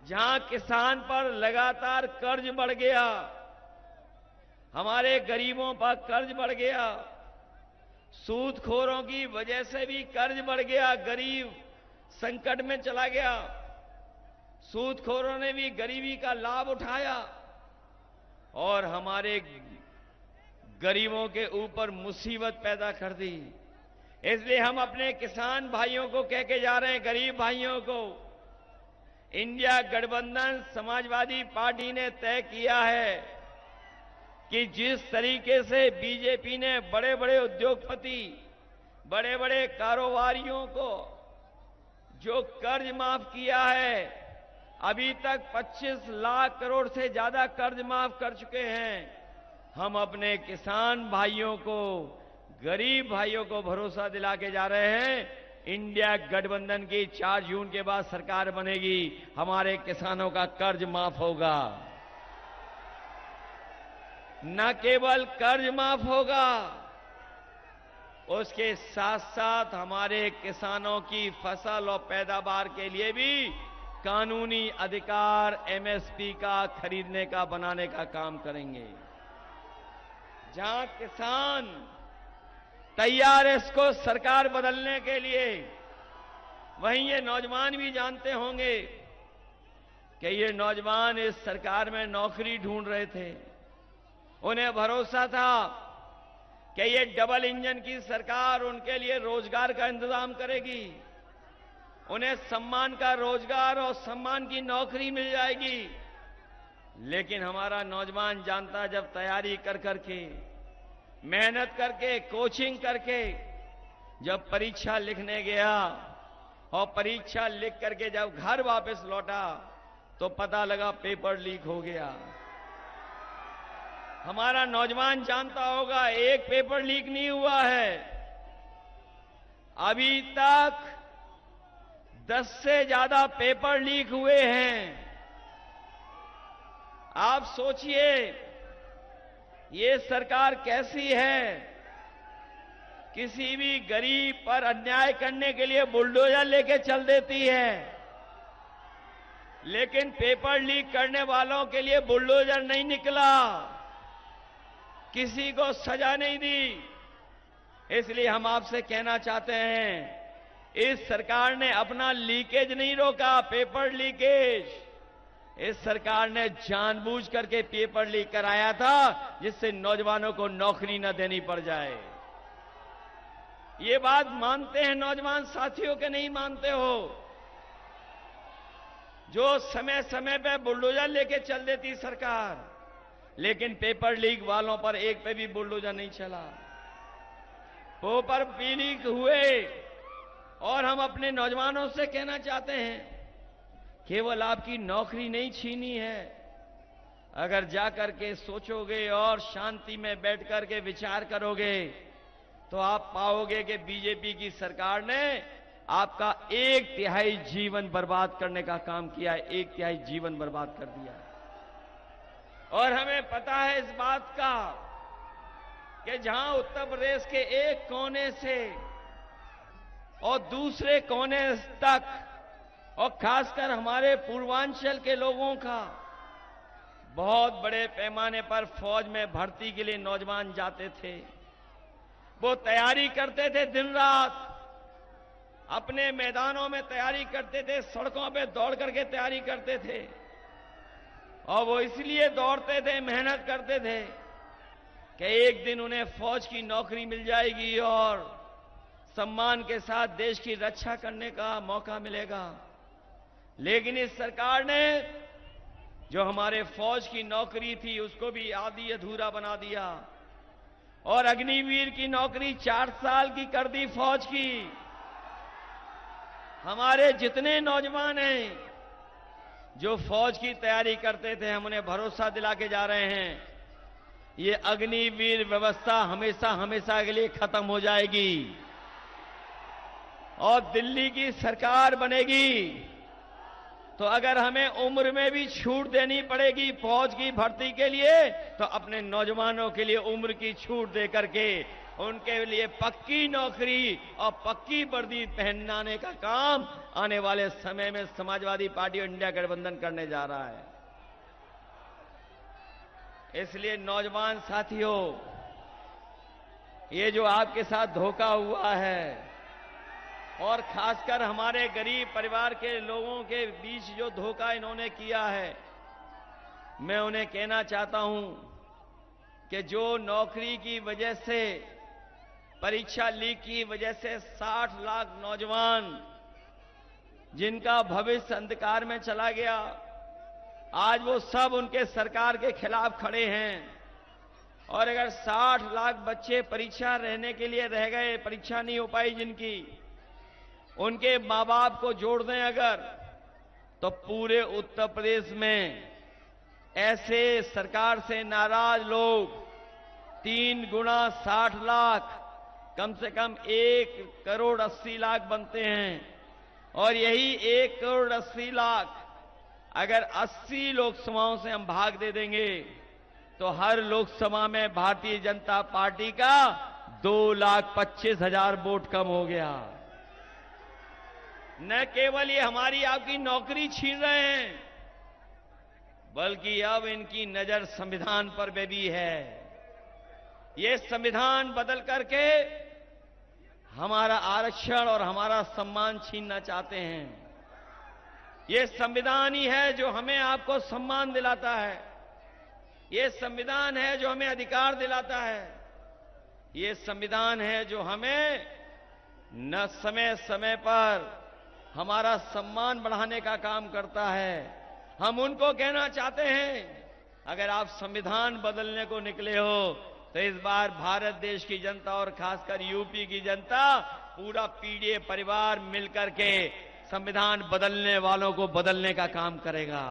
जहां किसान पर लगातार कर्ज बढ़ गया, हमारे गरीबों पर कर्ज बढ़ गया, सूदखोरों की वजह से भी कर्ज बढ़ गया, गरीब संकट में चला गया, सूदखोरों ने भी गरीबी का लाभ उठाया और हमारे गरीबों के ऊपर मुसीबत पैदा कर दी। इसलिए हम अपने किसान भाइयों को कह के जा रहे हैं, गरीब भाइयों को, इंडिया गठबंधन समाजवादी पार्टी ने तय किया है कि जिस तरीके से बीजेपी ने बड़े बड़े उद्योगपति, बड़े बड़े कारोबारियों को जो कर्ज माफ किया है, अभी तक 25 लाख करोड़ से ज्यादा कर्ज माफ कर चुके हैं। हम अपने किसान भाइयों को, गरीब भाइयों को भरोसा दिला के जा रहे हैं, इंडिया गठबंधन की 4 जून के बाद सरकार बनेगी, हमारे किसानों का कर्ज माफ होगा। न केवल कर्ज माफ होगा, उसके साथ साथ हमारे किसानों की फसल और पैदावार के लिए भी कानूनी अधिकार एमएसपी का खरीदने का, बनाने का काम करेंगे। जहां किसान तैयार है इसको सरकार बदलने के लिए, वहीं ये नौजवान भी जानते होंगे कि ये नौजवान इस सरकार में नौकरी ढूंढ रहे थे। उन्हें भरोसा था कि ये डबल इंजन की सरकार उनके लिए रोजगार का इंतजाम करेगी, उन्हें सम्मान का रोजगार और सम्मान की नौकरी मिल जाएगी। लेकिन हमारा नौजवान जानता, जब तैयारी कर करके, मेहनत करके, कोचिंग करके जब परीक्षा लिखने गया और परीक्षा लिख करके जब घर वापस लौटा तो पता लगा पेपर लीक हो गया। हमारा नौजवान जानता होगा, एक पेपर लीक नहीं हुआ है, अभी तक 10 से ज्यादा पेपर लीक हुए हैं। आप सोचिए ये सरकार कैसी है। किसी भी गरीब पर अन्याय करने के लिए बुलडोजर लेके चल देती है, लेकिन पेपर लीक करने वालों के लिए बुलडोजर नहीं निकला, किसी को सजा नहीं दी। इसलिए हम आपसे कहना चाहते हैं, इस सरकार ने अपना लीकेज नहीं रोका, पेपर लीकेज। इस सरकार ने जानबूझ करके पेपर लीक कराया था, जिससे नौजवानों को नौकरी न देनी पड़ जाए। ये बात मानते हैं नौजवान साथियों के नहीं मानते हो? जो समय समय पे बुलडोजर लेके चल देती सरकार, लेकिन पेपर लीक वालों पर एक पे भी बुलडोजर नहीं चला। पेपर भी लीक हुए और हम अपने नौजवानों से कहना चाहते हैं, केवल आपकी नौकरी नहीं छीनी है। अगर जाकर के सोचोगे और शांति में बैठ कर के विचार करोगे तो आप पाओगे कि बीजेपी की सरकार ने आपका 1/3 जीवन बर्बाद करने का काम किया है, 1/3 जीवन बर्बाद कर दिया। और हमें पता है इस बात का कि जहां उत्तर प्रदेश के एक कोने से और दूसरे कोने तक, और खासकर हमारे पूर्वांचल के लोगों का बहुत बड़े पैमाने पर फौज में भर्ती के लिए नौजवान जाते थे। वो तैयारी करते थे, दिन रात अपने मैदानों में तैयारी करते थे, सड़कों पे दौड़ करके तैयारी करते थे। और वो इसलिए दौड़ते थे, मेहनत करते थे कि एक दिन उन्हें फौज की नौकरी मिल जाएगी और सम्मान के साथ देश की रक्षा करने का मौका मिलेगा। लेकिन इस सरकार ने जो हमारे फौज की नौकरी थी उसको भी आधी अधूरा बना दिया और अग्निवीर की नौकरी 4 साल की कर दी फौज की। हमारे जितने नौजवान हैं जो फौज की तैयारी करते थे, हम उन्हें भरोसा दिला के जा रहे हैं, ये अग्निवीर व्यवस्था हमेशा हमेशा के लिए खत्म हो जाएगी और दिल्ली की सरकार बनेगी तो अगर हमें उम्र में भी छूट देनी पड़ेगी फौज की भर्ती के लिए, तो अपने नौजवानों के लिए उम्र की छूट दे करके उनके लिए पक्की नौकरी और पक्की वर्दी पहनाने का काम आने वाले समय में समाजवादी पार्टी और इंडिया गठबंधन करने जा रहा है। इसलिए नौजवान साथियों, ये जो आपके साथ धोखा हुआ है और खासकर हमारे गरीब परिवार के लोगों के बीच जो धोखा इन्होंने किया है, मैं उन्हें कहना चाहता हूं कि जो नौकरी की वजह से, परीक्षा लीक की वजह से 60 लाख नौजवान जिनका भविष्य अंधकार में चला गया, आज वो सब उनके सरकार के खिलाफ खड़े हैं। और अगर 60 लाख बच्चे परीक्षा रहने के लिए रह गए, परीक्षा नहीं हो पाई जिनकी, उनके मां बाप को जोड़ दें अगर, तो पूरे उत्तर प्रदेश में ऐसे सरकार से नाराज लोग 3 गुना 60 लाख, कम से कम 1,80,00,000 बनते हैं। और यही 1,80,00,000 अगर 80 लोकसभाओं से हम भाग दे देंगे, तो हर लोकसभा में भारतीय जनता पार्टी का 2,25,000 वोट कम हो गया। न केवल ये हमारी आपकी नौकरी छीन रहे हैं, बल्कि अब इनकी नजर संविधान पर भी है। ये संविधान बदल करके हमारा आरक्षण और हमारा सम्मान छीनना चाहते हैं। ये संविधान ही है जो हमें आपको सम्मान दिलाता है। ये संविधान है जो हमें अधिकार दिलाता है। ये संविधान है जो हमें न समय समय पर हमारा सम्मान बढ़ाने का काम करता है। हम उनको कहना चाहते हैं, अगर आप संविधान बदलने को निकले हो, तो इस बार भारत देश की जनता और खासकर यूपी की जनता, पूरा पीडीए परिवार मिलकर के संविधान बदलने वालों को बदलने का काम करेगा।